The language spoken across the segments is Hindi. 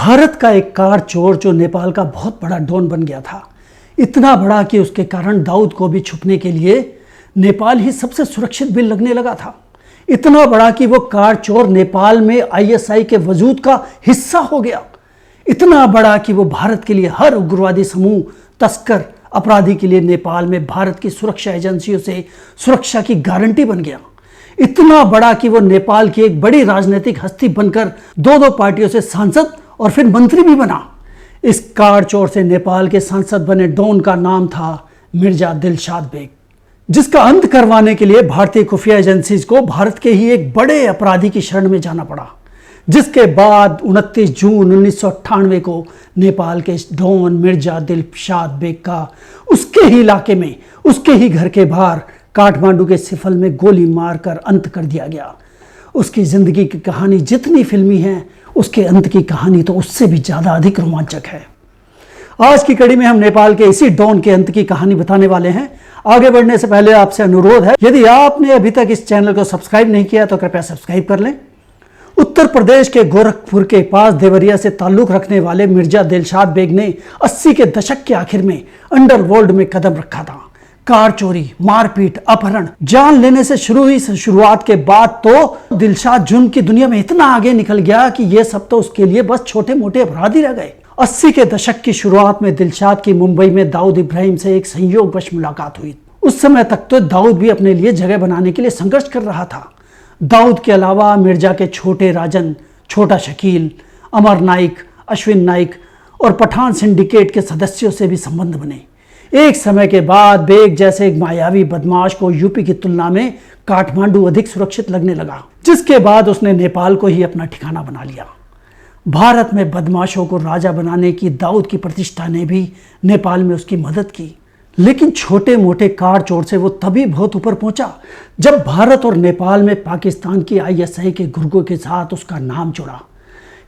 भारत का एक कार चोर जो नेपाल का बहुत बड़ा डॉन बन गया था, इतना बड़ा कि उसके कारण दाऊद को भी छुपने के लिए नेपाल ही सबसे सुरक्षित भी लगने लगा था। इतना बड़ा कि वो कार चोर नेपाल में आईएसआई के वजूद का हिस्सा हो गया। इतना बड़ा कि वो भारत के लिए हर उग्रवादी समूह, तस्कर, अपराधी के लिए नेपाल में भारत की सुरक्षा एजेंसियों से सुरक्षा की गारंटी बन गया। इतना बड़ा कि वो नेपाल की एक बड़ी राजनीतिक हस्ती बनकर दो पार्टियों से सांसद और फिर मंत्री भी बना। इस कार चोर से नेपाल के सांसद बने डॉन का नाम था मिर्जा दिलशाद बेग, जिसका अंत करवाने के लिए भारतीय खुफिया एजेंसीज को भारत के ही एक बड़े अपराधी की शरण में जाना पड़ा। जिसके बाद 29 जून 1998 को नेपाल के डॉन मिर्जा दिलशाद बेग का उसके ही इलाके में, उसके ही घर के बाहर काठमांडू के सिफल में गोली मारकर अंत कर दिया गया। उसकी जिंदगी की कहानी जितनी फिल्मी है, उसके अंत की कहानी तो उससे भी ज्यादा अधिक रोमांचक है। आज की कड़ी में हम नेपाल के इसी डॉन के अंत की कहानी बताने वाले हैं। आगे बढ़ने से पहले आपसे अनुरोध है, यदि आपने अभी तक इस चैनल को सब्सक्राइब नहीं किया तो कृपया सब्सक्राइब कर लें। उत्तर प्रदेश के गोरखपुर के पास देवरिया से ताल्लुक रखने वाले मिर्जा दिलशाद बेग ने 80 के दशक के आखिर में अंडरवर्ल्ड में कदम रखा था। कार चोरी, मारपीट, अपहरण, जान लेने से शुरुआत के बाद तो दिलशाद जुर्म की दुनिया में इतना आगे निकल गया कि ये सब तो उसके लिए बस छोटे मोटे अपराध ही रह गए। 80 के दशक की शुरुआत में दिलशाद की मुंबई में दाऊद इब्राहिम से एक संयोगवश मुलाकात हुई। उस समय तक तो दाऊद भी अपने लिए जगह बनाने के लिए संघर्ष कर रहा था। दाऊद के अलावा मिर्जा के छोटे राजन, छोटा शकील, अमर नाइक, अश्विन नाइक और पठान सिंडिकेट के सदस्यों से भी संबंध बने। एक समय के बाद बेग जैसे एक मायावी बदमाश को यूपी की तुलना में काठमांडू अधिक सुरक्षित लगने लगा, जिसके बाद उसने नेपाल को ही अपना ठिकाना बना लिया। भारत में बदमाशों को राजा बनाने की दाऊद की प्रतिष्ठा ने भी नेपाल में उसकी मदद की। लेकिन छोटे मोटे कार चोर से वो तभी बहुत ऊपर पहुंचा जब भारत और नेपाल में पाकिस्तान की आईएसआई के गुर्गों के साथ उसका नाम जुड़ा।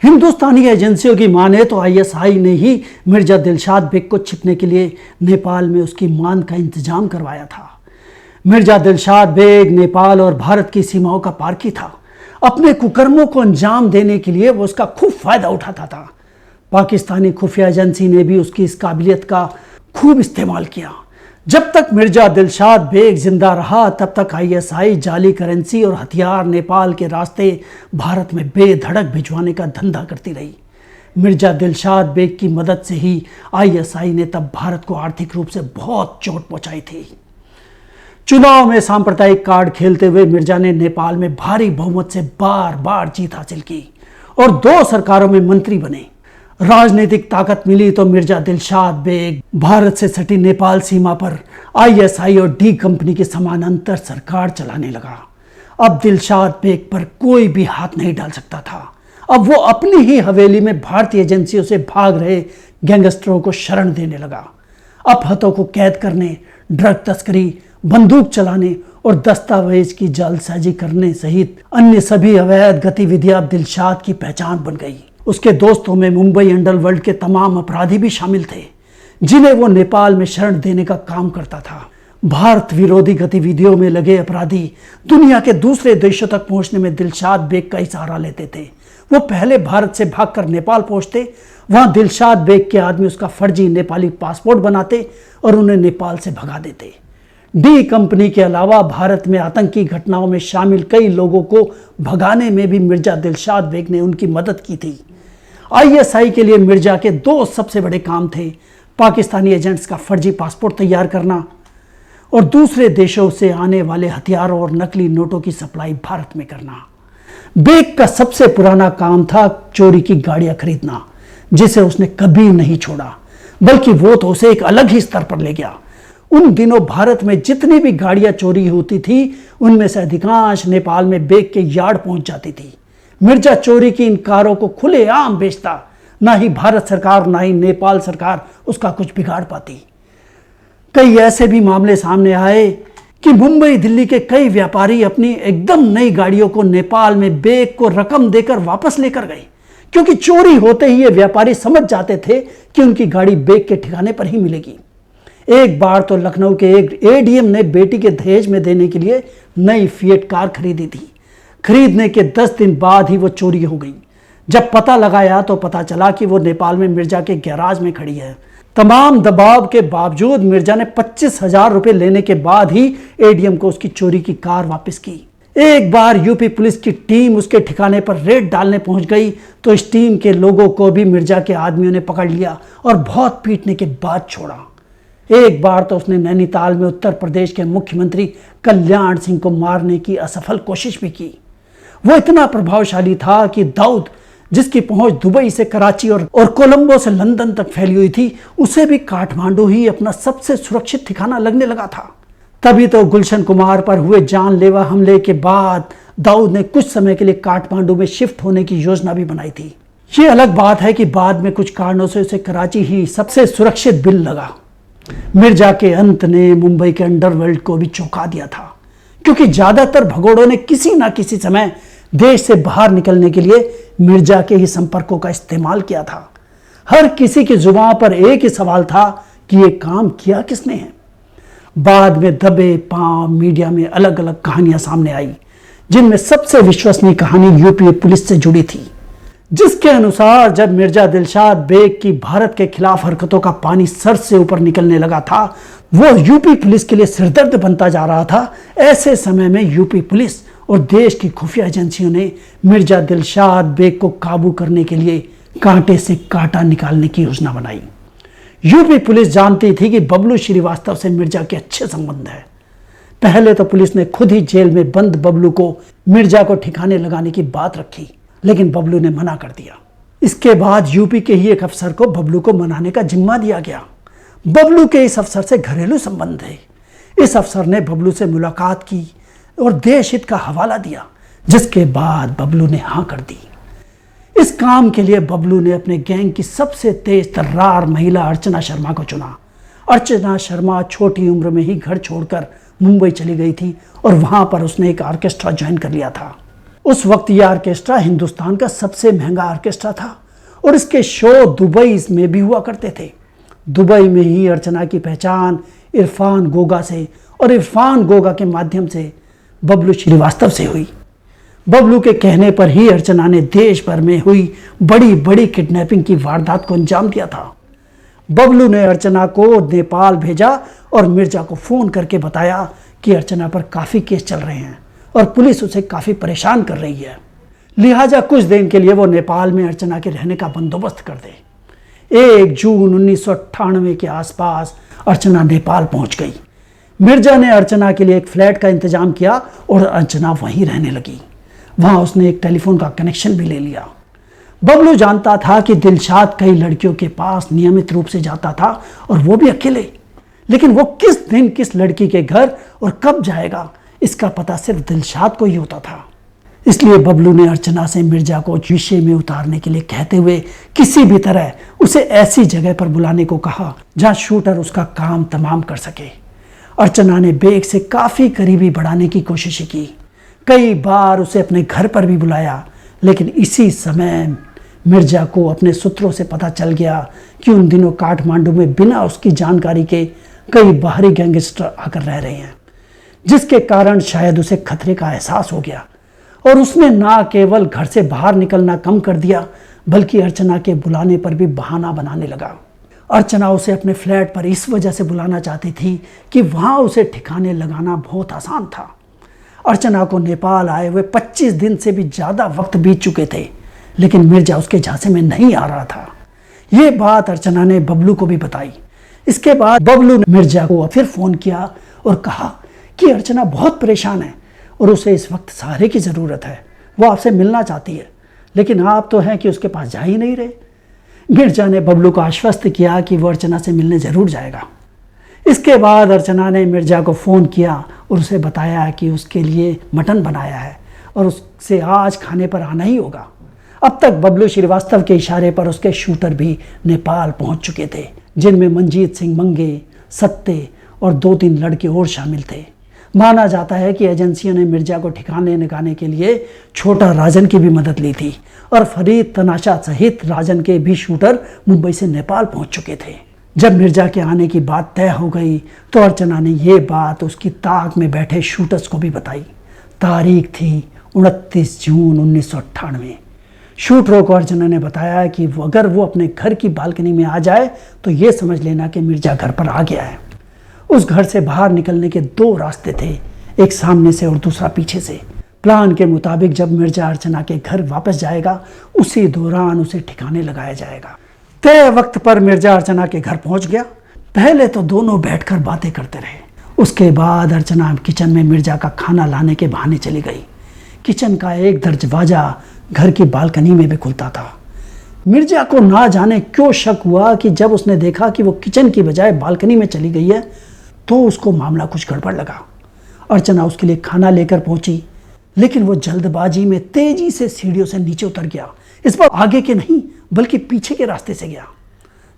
हिंदुस्तानी एजेंसियों की माने तो आईएसआई ने ही मिर्जा दिलशाद बेग को छिपने के लिए नेपाल में उसकी मान का इंतजाम करवाया था। मिर्जा दिलशाद बेग नेपाल और भारत की सीमाओं का पारखी था। अपने कुकर्मों को अंजाम देने के लिए वो उसका खूब फायदा उठाता था। पाकिस्तानी खुफिया एजेंसी ने भी उसकी इस काबिलियत का खूब इस्तेमाल किया। जब तक मिर्जा दिलशाद बेग जिंदा रहा तब तक आईएसआई जाली करेंसी और हथियार नेपाल के रास्ते भारत में बेधड़क भिजवाने का धंधा करती रही। मिर्जा दिलशाद बेग की मदद से ही आईएसआई ने तब भारत को आर्थिक रूप से बहुत चोट पहुंचाई थी। चुनाव में सांप्रदायिक कार्ड खेलते हुए मिर्जा ने नेपाल में भारी बहुमत से बार बार जीत हासिल की और 2 सरकारों में मंत्री बने। राजनीतिक ताकत मिली तो मिर्जा दिलशाद बेग भारत से सटी नेपाल सीमा पर आईएसआई और डी कंपनी के समानांतर सरकार चलाने लगा। अब दिलशाद बेग पर कोई भी हाथ नहीं डाल सकता था। अब वो अपनी ही हवेली में भारतीय एजेंसियों से भाग रहे गैंगस्टरों को शरण देने लगा। अपहतों को कैद करने, ड्रग तस्करी, बंदूक चलाने और दस्तावेज की जालसाजी करने सहित अन्य सभी अवैध गतिविधियां दिलशाद की पहचान बन गई। उसके दोस्तों में मुंबई अंडरवर्ल्ड के तमाम अपराधी भी शामिल थे, जिन्हें वो नेपाल में शरण देने का काम करता था। भारत विरोधी गतिविधियों में लगे अपराधी दुनिया के दूसरे देशों तक पहुंचने में दिलशाद बेग का ही सहारा लेते थे। वो पहले भारत से भागकर नेपाल पहुंचते, वहां दिलशाद बेग के आदमी उसका फर्जी नेपाली पासपोर्ट बनाते और उन्हें नेपाल से भगा देते। डी कंपनी के अलावा भारत में आतंकी घटनाओं में शामिल कई लोगों को भगाने में भी मिर्जा दिलशाद बेग ने उनकी मदद की थी। आईएसआई के लिए मिर्जा के 2 सबसे बड़े काम थे, पाकिस्तानी एजेंट्स का फर्जी पासपोर्ट तैयार करना और दूसरे देशों से आने वाले हथियारों और नकली नोटों की सप्लाई भारत में करना। बेग का सबसे पुराना काम था चोरी की गाड़ियां खरीदना, जिसे उसने कभी नहीं छोड़ा, बल्कि वो तो उसे एक अलग ही स्तर पर ले गया। उन दिनों भारत में जितनी भी गाड़ियां चोरी होती थी, उनमें से अधिकांश नेपाल में बेग के यार्ड पहुंच जाती थी। मिर्जा चोरी की इन कारों को खुलेआम बेचता, ना ही भारत सरकार ना ही नेपाल सरकार उसका कुछ बिगाड़ पाती। कई ऐसे भी मामले सामने आए कि मुंबई दिल्ली के कई व्यापारी अपनी एकदम नई गाड़ियों को नेपाल में बेग को रकम देकर वापस लेकर गए, क्योंकि चोरी होते ही ये व्यापारी समझ जाते थे कि उनकी गाड़ी बेग के ठिकाने पर ही मिलेगी। एक बार तो लखनऊ के एक एडीएम ने बेटी के दहेज में देने के लिए नई फिएट कार खरीदी थी। खरीदने के 10 दिन बाद ही वो चोरी हो गई। जब पता लगाया तो पता चला कि वो नेपाल में मिर्जा के गैराज में खड़ी है। तमाम दबाव के बावजूद मिर्जा ने 25,000 रुपए लेने के बाद ही एडीएम को उसकी चोरी की कार वापस की। एक बार यूपी पुलिस की टीम उसके ठिकाने पर रेड डालने पहुंच गई तो इस टीम के लोगों को भी मिर्जा के आदमियों ने पकड़ लिया और बहुत पीटने के बाद छोड़ा। एक बार तो उसने नैनीताल में उत्तर प्रदेश के मुख्यमंत्री कल्याण सिंह को मारने की असफल कोशिश भी की। वो इतना प्रभावशाली था कि दाऊद, जिसकी पहुंच दुबई से कराची और कोलंबो से लंदन तक फैली हुई थी, उसे भी काठमांडू ही अपना सबसे सुरक्षित ठिकाना लगने लगा था। तभी तो गुलशन कुमार पर हुए जानलेवा हमले के बाद दाऊद ने कुछ समय के लिए काठमांडू में शिफ्ट होने की योजना भी बनाई थी। ये अलग बात है कि बाद में कुछ कारणों से उसे कराची ही सबसे सुरक्षित बिल लगा। मिर्जा के अंत ने मुंबई के अंडरवर्ल्ड को भी चौंका दिया था, क्योंकि ज्यादातर भगोड़ों ने किसी ना किसी समय देश से बाहर निकलने के लिए मिर्जा के ही संपर्कों का इस्तेमाल किया था। हर किसी की जुबान पर एक ही सवाल था कि ये काम किया किसने है। बाद में दबे पांव मीडिया में अलग अलग कहानियां सामने आई, जिनमें सबसे विश्वसनीय कहानी यूपी पुलिस से जुड़ी थी, जिसके अनुसार जब मिर्जा दिलशाद बेग की भारत के खिलाफ हरकतों का पानी सर से ऊपर निकलने लगा था, वो यूपी पुलिस के लिए सिरदर्द बनता जा रहा था। ऐसे समय में यूपी पुलिस और देश की खुफिया एजेंसियों ने मिर्जा दिलशाद बेग को काबू करने के लिए कांटे से कांटा निकालने की योजना बनाई। यूपी पुलिस जानती थी कि बबलू श्रीवास्तव से मिर्जा के अच्छे संबंध है। पहले तो पुलिस ने खुद ही जेल में बंद बबलू को मिर्जा को ठिकाने लगाने की बात रखी, लेकिन बबलू ने मना कर दिया। इसके बाद यूपी के ही एक अफसर को बबलू को मनाने का जिम्मा दिया गया। बबलू के इस अफसर से घरेलू संबंध थे। इस अफसर ने बबलू से मुलाकात की और देश हित का हवाला दिया, जिसके बाद बबलू ने हाँ कर दी। इस काम के लिए बबलू ने अपने गैंग की सबसे तेज तर्रार महिला अर्चना शर्मा को चुना। अर्चना शर्मा छोटी उम्र में ही घर छोड़कर मुंबई चली गई थी और वहां पर उसने एक ऑर्केस्ट्रा ज्वाइन कर लिया था। उस वक्त यह ऑर्केस्ट्रा हिंदुस्तान का सबसे महंगा ऑर्केस्ट्रा था और इसके शो दुबई में भी हुआ करते थे। दुबई में ही अर्चना की पहचान इरफान गोगा से और इरफान गोगा के माध्यम से बबलू श्रीवास्तव से हुई। बबलू के कहने पर ही अर्चना ने देश भर में हुई बड़ी बड़ी किडनैपिंग की वारदात को अंजाम दिया था। बबलू ने अर्चना को नेपाल भेजा और मिर्जा को फोन करके बताया कि अर्चना पर काफी केस चल रहे हैं और पुलिस उसे काफी परेशान कर रही है, लिहाजा कुछ दिन के लिए वो नेपाल में अर्चना के रहने का बंदोबस्त कर दे। 1 जून 1998 के आसपास अर्चना नेपाल पहुंच गई। मिर्जा ने अर्चना के लिए एक फ्लैट का इंतजाम किया और अर्चना वहीं रहने लगी। वहां उसने एक टेलीफोन का कनेक्शन भी ले लिया। बबलू जानता था कि दिलशाद कई लड़कियों के पास नियमित रूप से जाता था और वो भी अकेले, लेकिन वो किस दिन किस लड़की के घर और कब जाएगा इसका पता सिर्फ दिलशाद को ही होता था। इसलिए बबलू ने अर्चना से मिर्जा को विषय में उतारने के लिए कहते हुए किसी भी तरह उसे ऐसी जगह पर बुलाने को कहा जहां शूटर उसका काम तमाम कर सके। अर्चना ने बेग से काफी करीबी बढ़ाने की कोशिश की। कई बार उसे अपने घर पर भी बुलाया, लेकिन इसी समय मिर्जा को अपने सूत्रों से पता चल गया कि उन दिनों काठमांडू में बिना उसकी जानकारी के कई बाहरी गैंगस्टर आकर रह रहे हैं, जिसके कारण शायद उसे खतरे का एहसास हो गया और उसने ना केवल घर से बाहर निकलना कम कर दिया, बल्कि अर्चना के बुलाने पर भी बहाना बनाने लगा। अर्चना उसे अपने फ्लैट पर इस वजह से बुलाना चाहती थी कि वहां उसे ठिकाने लगाना बहुत आसान था। अर्चना को नेपाल आए हुए 25 दिन से भी ज़्यादा वक्त बीत चुके थे, लेकिन मिर्जा उसके झांसे में नहीं आ रहा था। ये बात अर्चना ने बबलू को भी बताई। इसके बाद बबलू ने मिर्जा को फिर फ़ोन किया और कहा कि अर्चना बहुत परेशान है और उसे इस वक्त सहारे की ज़रूरत है। वो आपसे मिलना चाहती है, लेकिन आप तो हैं कि उसके पास जा ही नहीं रहे। मिर्जा ने बबलू को आश्वस्त किया कि वो अर्चना से मिलने ज़रूर जाएगा। इसके बाद अर्चना ने मिर्जा को फ़ोन किया और उसे बताया कि उसके लिए मटन बनाया है और उससे आज खाने पर आना ही होगा। अब तक बबलू श्रीवास्तव के इशारे पर उसके शूटर भी नेपाल पहुंच चुके थे, जिनमें मंजीत सिंह मंगे, सत्ते और 2-3 लड़के और शामिल थे। माना जाता है कि एजेंसियों ने मिर्जा को ठिकाने लगाने के लिए छोटा राजन की भी मदद ली थी और फरीद तनाशा सहित राजन के भी शूटर मुंबई से नेपाल पहुंच चुके थे। जब मिर्जा के आने की बात तय हो गई तो अर्चना ने ये बात उसकी ताक में बैठे शूटर्स को भी बताई। तारीख थी 29 जून 1998। शूटरों को अर्चना ने बताया कि अगर वो अपने घर की बालकनी में आ जाए तो ये समझ लेना कि मिर्जा घर पर आ गया है। उस घर से बाहर निकलने के 2 रास्ते थे, एक सामने से और दूसरा पीछे से। प्लान के मुताबिक जब मिर्जा अर्चना के घर वापस जाएगा उसी दौरान उसे ठिकाने लगाया जाएगा। तय वक्त पर मिर्जा अर्चना के घर पहुंच गया। पहले तो दोनों बैठकर बातें करते रहे। उसके बाद अर्चना किचन में मिर्जा का खाना लाने के बहाने चली गई। किचन का एक दरवाजा घर की बालकनी में भी खुलता था। मिर्जा को ना जाने क्यों शक हुआ कि जब उसने देखा कि वो किचन की बजाय बालकनी में चली गई है तो उसको मामला कुछ गड़बड़ लगा। अर्चना उसके लिए खाना लेकर पहुंची, लेकिन वो जल्दबाजी में तेजी से सीढ़ियों से नीचे उतर गया। इस बार आगे के नहीं बल्कि पीछे के रास्ते से गया।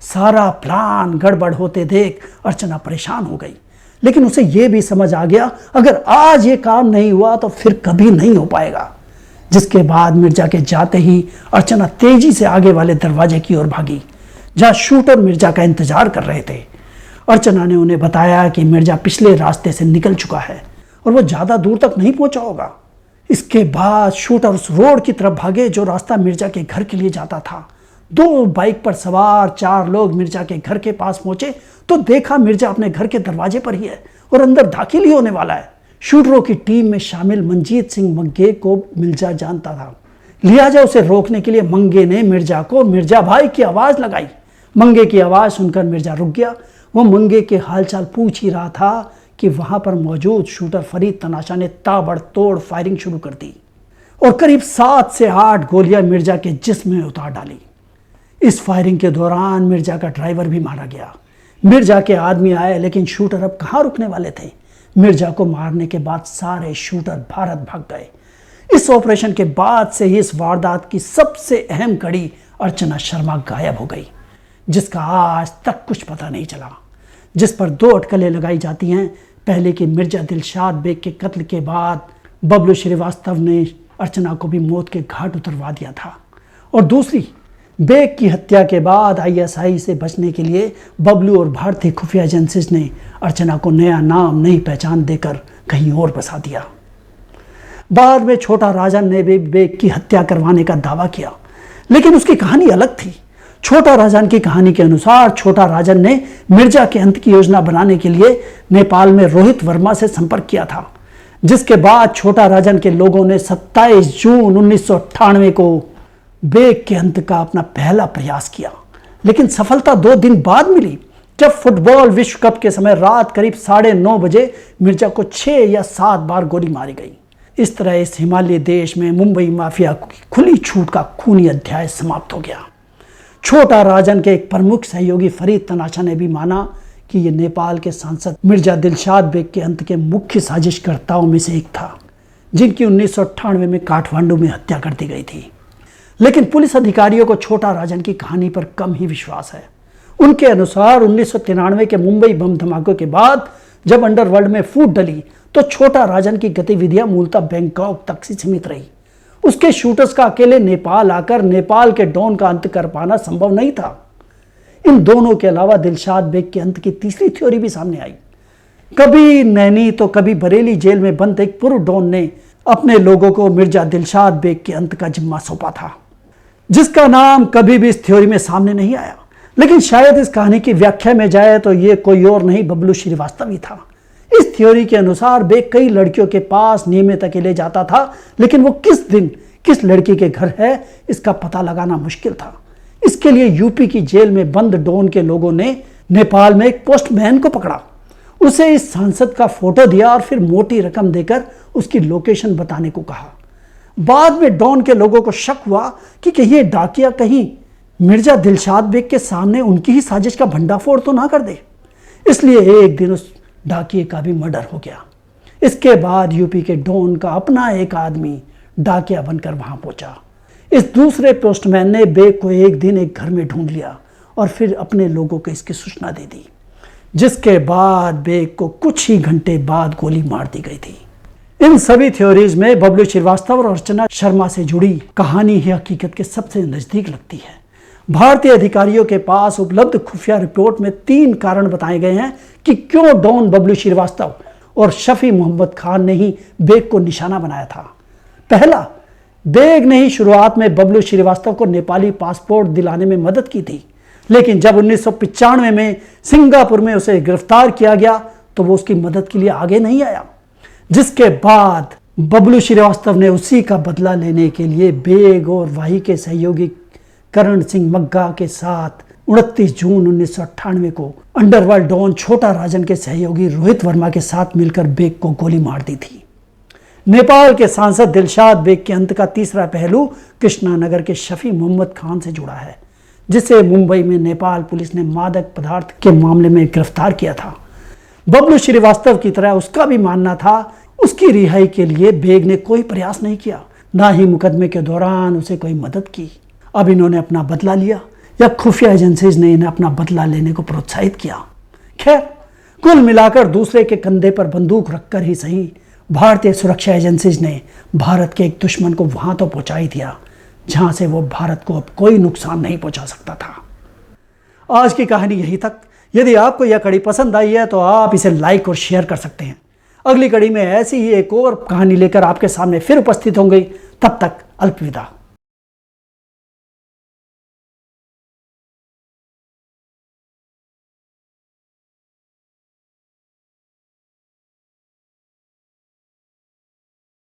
सारा प्लान गड़बड़ होते देख अर्चना परेशान हो गई, लेकिन उसे यह भी समझ आ गया अगर आज ये काम नहीं हुआ तो फिर कभी नहीं हो पाएगा। जिसके बाद मिर्जा के जाते ही अर्चना तेजी से आगे वाले दरवाजे की ओर भागी, जहां शूटर मिर्जा का इंतजार कर रहे थे। अर्चना ने उन्हें बताया कि मिर्जा पिछले रास्ते से निकल चुका है और वो ज्यादा दूर तक नहीं पहुंचा होगा। इसके बाद शूटर उस रोड की तरफ भागे जो रास्ता मिर्जा के घर के लिए जाता था। 2 बाइक पर सवार 4 लोग मिर्जा के घर के पास पहुंचे तो देखा मिर्जा अपने घर के दरवाजे पर ही है और अंदर दाखिल ही होने वाला है। शूटरों की टीम में शामिल मंजीत सिंह मंगे को मिर्जा जानता था, लिहाजा उसे रोकने के लिए मंगे ने मिर्जा को मिर्जा भाई की आवाज लगाई। मंगे की आवाज सुनकर मिर्जा रुक गया। वो मंगे के हालचाल पूछ ही रहा था कि वहां पर मौजूद शूटर फरीद तनाशा ने ताबड़तोड़ फायरिंग शुरू कर दी और करीब 7 से 8 गोलियां मिर्जा के जिस्म में उतार डाली। इस फायरिंग के दौरान मिर्जा का ड्राइवर भी मारा गया। मिर्जा के आदमी आए, लेकिन शूटर अब कहां रुकने वाले थे। मिर्जा को मारने के बाद सारे शूटर भारत भाग गए। इस ऑपरेशन के बाद से ही इस वारदात की सबसे अहम कड़ी अर्चना शर्मा गायब हो गई, जिसका आज तक कुछ पता नहीं चला। जिस पर 2 अटकलें लगाई जाती हैं। पहले कि मिर्जा दिलशाद बेग के कत्ल के बाद बबलू श्रीवास्तव ने अर्चना को भी मौत के घाट उतरवा दिया था, और दूसरी बेग की हत्या के बाद आईएसआई से बचने के लिए बबलू और भारतीय खुफिया एजेंसीज ने अर्चना को नया नाम, नई पहचान देकर कहीं और बसा दिया। बाद में छोटा राजन ने भी बेग की हत्या करवाने का दावा किया, लेकिन उसकी कहानी अलग थी। छोटा राजन की कहानी के अनुसार छोटा राजन ने मिर्जा के अंत की योजना बनाने के लिए नेपाल में रोहित वर्मा से संपर्क किया था, जिसके बाद छोटा राजन के लोगों ने 27 जून 1998 को बेग के अंत का अपना पहला प्रयास किया। लेकिन सफलता 2 दिन बाद मिली, जब फुटबॉल विश्व कप के समय रात करीब 9:30 बजे मिर्जा को 6 या 7 बार गोली मारी गई। इस तरह इस हिमालय देश में मुंबई माफिया की खुली छूट का खूनी अध्याय समाप्त हो गया। छोटा राजन के एक प्रमुख सहयोगी फरीद तनाशा ने भी माना कि यह नेपाल के सांसद मिर्जा दिलशाद बेग के अंत के मुख्य साजिशकर्ताओं में से एक था, जिनकी 1998 में काठमांडू में हत्या कर दी गई थी। लेकिन पुलिस अधिकारियों को छोटा राजन की कहानी पर कम ही विश्वास है। उनके अनुसार 1993 के मुंबई बम धमाकों के बाद जब अंडरवर्ल्ड में फूट डली तो छोटा राजन की गतिविधियां मूलतः बैंकॉक तक ही सीमित रही। उसके शूटर्स का अकेले नेपाल आकर नेपाल के डॉन का अंत कर पाना संभव नहीं था। इन दोनों के अलावा दिलशाद बेग के अंत की तीसरी थ्योरी भी सामने आई। कभी नैनी तो कभी बरेली जेल में बंद एक पूर्व डॉन ने अपने लोगों को मिर्जा दिलशाद बेग के अंत का जिम्मा सौंपा था, जिसका नाम कभी भी इस थ्योरी में सामने नहीं आया। लेकिन शायद इस कहानी की व्याख्या में जाए तो ये कोई और नहीं बबलू श्रीवास्तव ही था। इस थ्योरी के अनुसार बेग कई लड़कियों के पास नियमित अकेले जाता था, लेकिन वो किस दिन किस लड़की के घर है इसका पता लगाना मुश्किल था। इसके लिए यूपी की जेल में बंद डॉन के लोगों ने नेपाल में एक पोस्टमैन को पकड़ा, उसे इस सांसद का फोटो दिया और फिर मोटी रकम देकर उसकी लोकेशन बताने को कहा। बाद में डॉन के लोगों को शक हुआ कि ये डाकिया कहीं मिर्जा दिलशाद बेग के सामने उनकी ही साजिश का भंडाफोड़ तो ना कर दे। इसलिए एक दिन उस डाकिए का भी मर्डर हो गया। इसके बाद यूपी के डॉन का अपना एक आदमी डाकिया बनकर वहां पहुंचा। इस दूसरे पोस्टमैन ने बेग को एक दिन एक घर में ढूंढ लिया और फिर अपने लोगों को इसकी सूचना दे दी, जिसके बाद बेग को कुछ ही घंटे बाद गोली मार दी गई थी। इन सभी थ्योरीज में बबलू श्रीवास्तव और अर्चना शर्मा से जुड़ी कहानी ही हकीकत के सबसे नजदीक लगती है। भारतीय अधिकारियों के पास उपलब्ध खुफिया रिपोर्ट में 3 कारण बताए गए हैं कि क्यों डॉन बबलू श्रीवास्तव और शफी मोहम्मद खान ने ही बेग को निशाना बनाया था। पहला, बेग ने ही शुरुआत में बबलू श्रीवास्तव को नेपाली पासपोर्ट दिलाने में मदद की थी, लेकिन जब 1995 में सिंगापुर में उसे गिरफ्तार किया गया तो वो उसकी मदद के लिए आगे नहीं आया, जिसके बाद बबलू श्रीवास्तव ने उसी का बदला लेने के लिए बेग और वाही के सहयोगी करण सिंह मग्गा के साथ 29 जून 1998 को अंडरवर्ल्ड डॉन छोटा राजन के सहयोगी रोहित वर्मा के साथ मिलकर बेग को गोली मार दी थी। नेपाल के सांसद दिलशाद बेग के अंत का तीसरा पहलू कृष्णानगर के शफी मोहम्मद खान से जुड़ा है, जिसे मुंबई में नेपाल पुलिस ने मादक पदार्थ के मामले में गिरफ्तार किया था। बबलू श्रीवास्तव की तरह उसका भी मानना था उसकी रिहाई के लिए बेग ने कोई प्रयास नहीं किया, ना ही मुकदमे के दौरान उसे कोई मदद की। अब इन्होंने अपना बदला लिया या खुफिया एजेंसीज ने इन्हें अपना बदला लेने को प्रोत्साहित किया। खैर, कुल मिलाकर दूसरे के कंधे पर बंदूक रखकर ही सही भारतीय सुरक्षा एजेंसीज ने भारत के एक दुश्मन को वहां तो पहुंचा ही दिया जहां से वो भारत को अब कोई नुकसान नहीं पहुंचा सकता था। आज की कहानी यहीं तक। यदि आपको यह कड़ी पसंद आई है तो आप इसे लाइक और शेयर कर सकते हैं। अगली कड़ी में ऐसी ही एक और कहानी लेकर आपके सामने फिर उपस्थित होंगे। तब तक अलविदा।